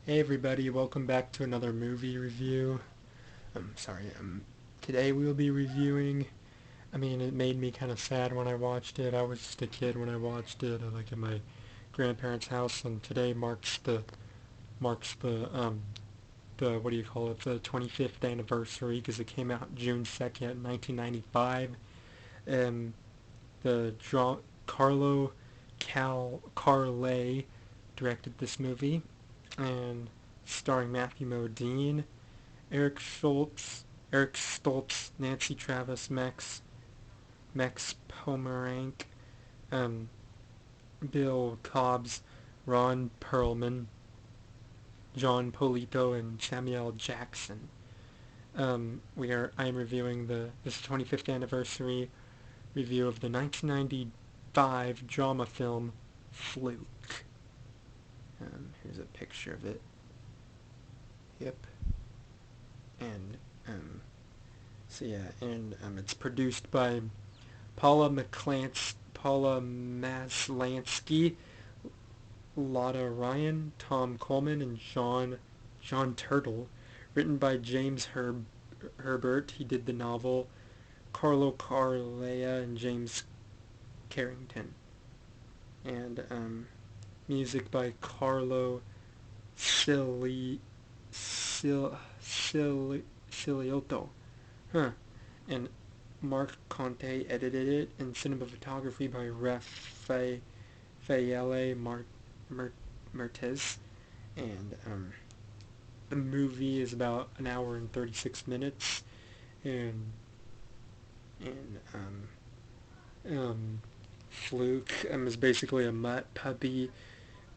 Hey everybody, welcome back to another movie review. Today we will be reviewing, it made me kind of sad when I watched it. I was just a kid when I watched it, like at my grandparents' house, and today marks the what do you call it, the 25th anniversary, because it came out June 2nd, 1995. And the Carlo Carle directed this movie, and starring Matthew Modine, Eric Stoltz, Nancy Travis, Max Pomerank, um, Bill Cobbs, Ron Perlman, John Polito, and Samuel Jackson. I am reviewing this 25th anniversary review of the 1995 drama film Fluke. Here's a picture of it. Yep. And it's produced by Paula Maslansky, Lotta Ryan, Tom Coleman, and John Turtle. Written by James Herbert. He did the novel. Carlo Carlea and James Carrington. And music by Carlo Cili, Ciliotto. Huh. And Mark Conte edited it, and cinematography by Raffaele Mertes. And the movie is about an hour and 36 minutes. And and Fluke is basically a mutt puppy,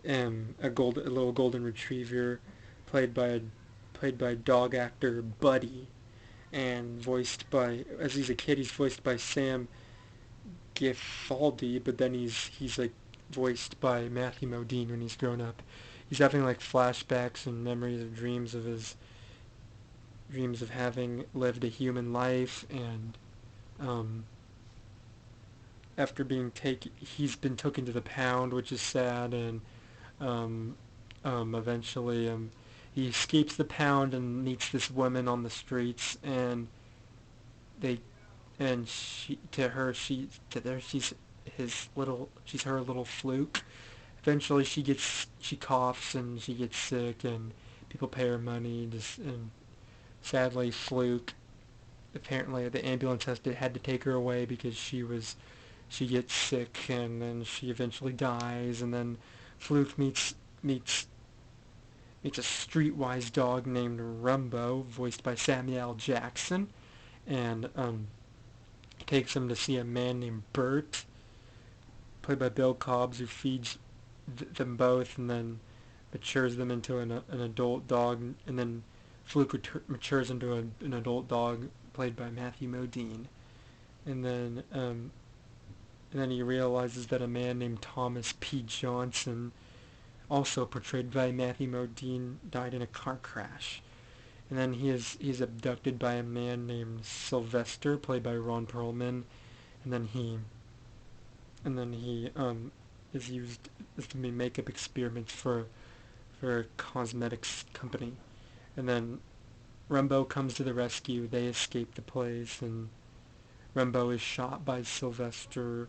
a little golden retriever, played by dog actor Buddy, and voiced by, as he's a kid, he's voiced by Sam Gifaldi, but then he's like voiced by Matthew Modine when he's grown up. He's having like flashbacks and memories of dreams of having lived a human life, and um, after he's been taken to the pound, which is sad, and um, eventually he escapes the pound and meets this woman on the streets, and they and she to her she to there she's her little Fluke. Eventually she coughs and she gets sick, and people pay her money, and sadly Fluke, apparently the ambulance had to take her away because she gets sick, and then she eventually dies, and then Fluke meets meets a streetwise dog named Rumbo, voiced by Samuel Jackson, and takes him to see a man named Bert, played by Bill Cobbs, who feeds them both, and then matures them into an adult dog, and then Fluke matures into an adult dog, played by Matthew Modine, and then he realizes that a man named Thomas P. Johnson, also portrayed by Matthew Modine, died in a car crash. And then he's abducted by a man named Sylvester, played by Ron Perlman, and then he is used to make makeup experiments for a cosmetics company. And then Rumbo comes to the rescue. They escape the place, and Rumbo is shot by Sylvester,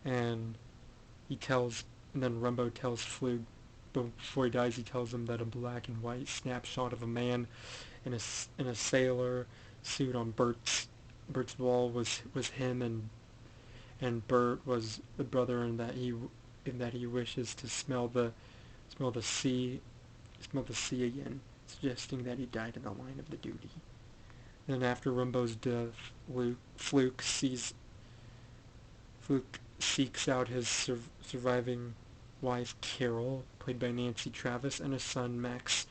and he tells, and then Rumbo tells Fluke, before he dies, he tells him that a black and white snapshot of a man in a sailor suit on Bert's wall was him, and Bert was the brother, and that he wishes to smell the sea again, suggesting that he died in the line of the duty. Then after Rumbo's death, Fluke seeks out his surviving wife Carol, played by Nancy Travis, and his son Max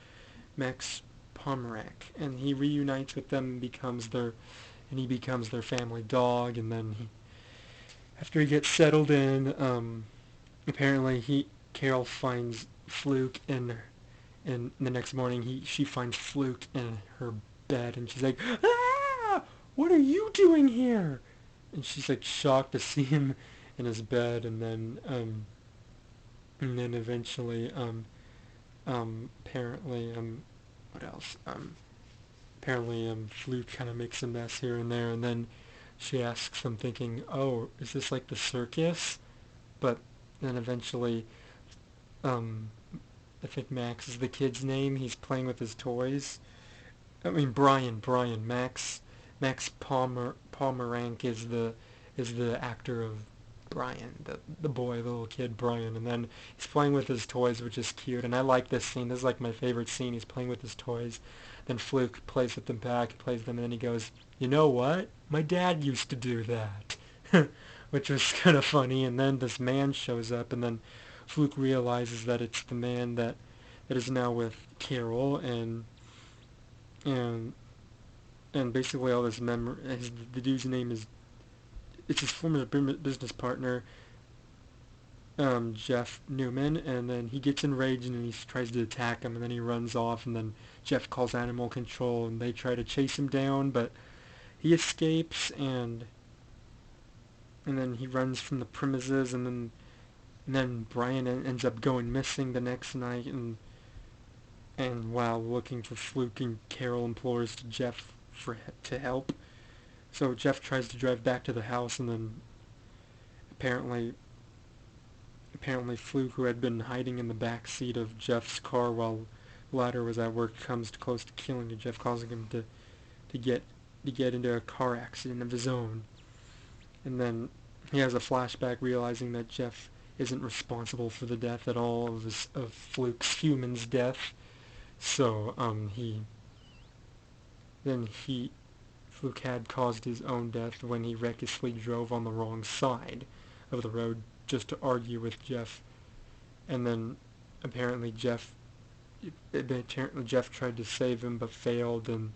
Pomerank, and he reunites with them and he becomes their family dog. And then after he gets settled in, apparently Carol finds Fluke and the next morning she finds Fluke in her bed, and she's like, "Ah! What are you doing here?" And she's like shocked to see him in his bed, and then eventually Apparently, what else? Apparently, Fluke kind of makes a mess here and there, and then she asks him, thinking, "Oh, is this like the circus?" But then eventually, um, I think Max is the kid's name. He's playing with his toys. I mean, Brian, Max Pomerank is the actor of Brian, the boy, the little kid Brian, and then he's playing with his toys, which is cute, and I like this scene. This is like my favorite scene. He's playing with his toys, then Fluke plays with them back, plays them, and then he goes, "You know what? My dad used to do that," which was kind of funny. And then this man shows up, and then Fluke realizes that it's the man that is now with Carol, and and basically all this the dude's name is, it's his former business partner, Jeff Newman, and then he gets enraged and he tries to attack him, and then he runs off, and then Jeff calls animal control, and they try to chase him down, but he escapes, and then he runs from the premises, and then Brian ends up going missing the next night, and while looking for Fluke, and Carol implores to Jeff to help. So Jeff tries to drive back to the house, and then apparently apparently Fluke, who had been hiding in the back seat of Jeff's car while the latter was at work, comes close to killing Jeff, causing him to get to get into a car accident of his own. And then he has a flashback realizing that Jeff isn't responsible for the death at all of Fluke's human's death. So he Fluke had caused his own death when he recklessly drove on the wrong side of the road just to argue with Jeff. And then apparently Jeff tried to save him but failed, and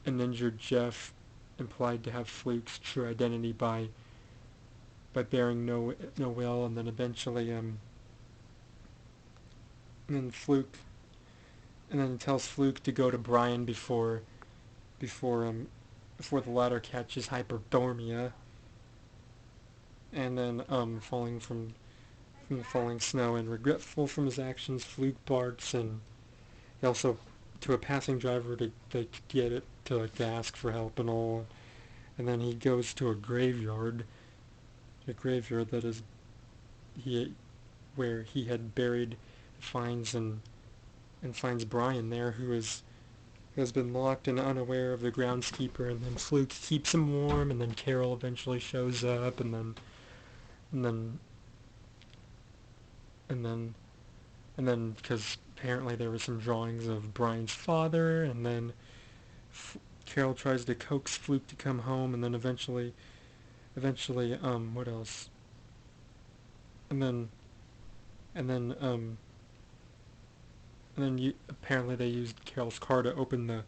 injured Jeff, implied to have Fluke's true identity by bearing no will, and then eventually and then Fluke and then tells Fluke to go to Brian before before the latter catches hyperthermia, and then from the falling snow, and regretful from his actions, Fluke barks, and he also to a passing driver to get it to ask for help and all, and then he goes to a graveyard that is he where he had buried, finds and finds Brian there, who has been locked and unaware of the groundskeeper, and then Fluke keeps him warm, and then Carol eventually shows up, and then and then and then because apparently there were some drawings of Brian's father, and then Carol tries to coax Fluke to come home, and then eventually what else? And then and then apparently they used Carol's car to open the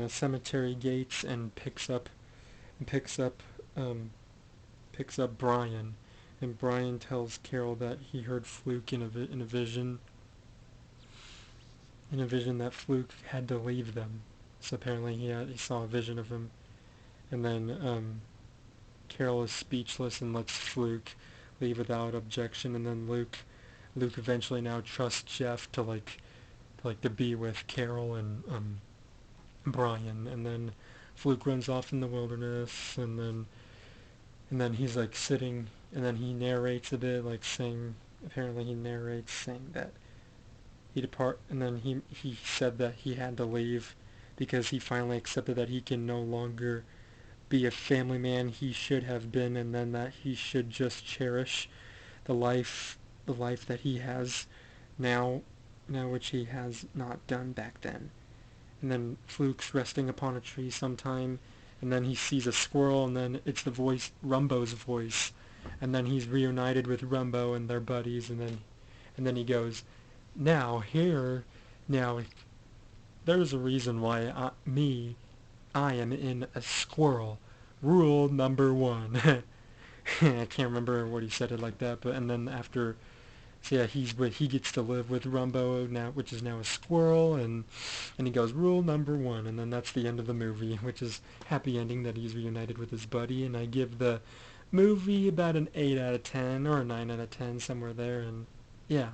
cemetery gates, and and picks up um, picks up Brian, and Brian tells Carol that he heard Fluke in a vision that Fluke had to leave them. So apparently he saw a vision of him, and then Carol is speechless and lets Fluke leave without objection, and then Luke eventually now trusts Jeff to be with Carol and Brian, and then Fluke runs off in the wilderness, and then he's like sitting, and then he narrates a bit, like saying, apparently he narrates saying that and then he said that he had to leave because he finally accepted that he can no longer be a family man he should have been, and then that he should just cherish the life the life that he has now which he has not done back then. And then Fluke's resting upon a tree sometime, and then he sees a squirrel, and then it's the voice, Rumbo's voice, and then he's reunited with Rumbo and their buddies, and then he goes, now here, now there's a reason why I am in a squirrel. Rule number one. I can't remember what he said it like that, but and then after, so yeah, he gets to live with Rumbo now, which is now a squirrel, and he goes rule number one, and then that's the end of the movie, which is happy ending that he's reunited with his buddy, and I give the movie about an 8 out of 10 or a 9 out of 10, somewhere there, and yeah.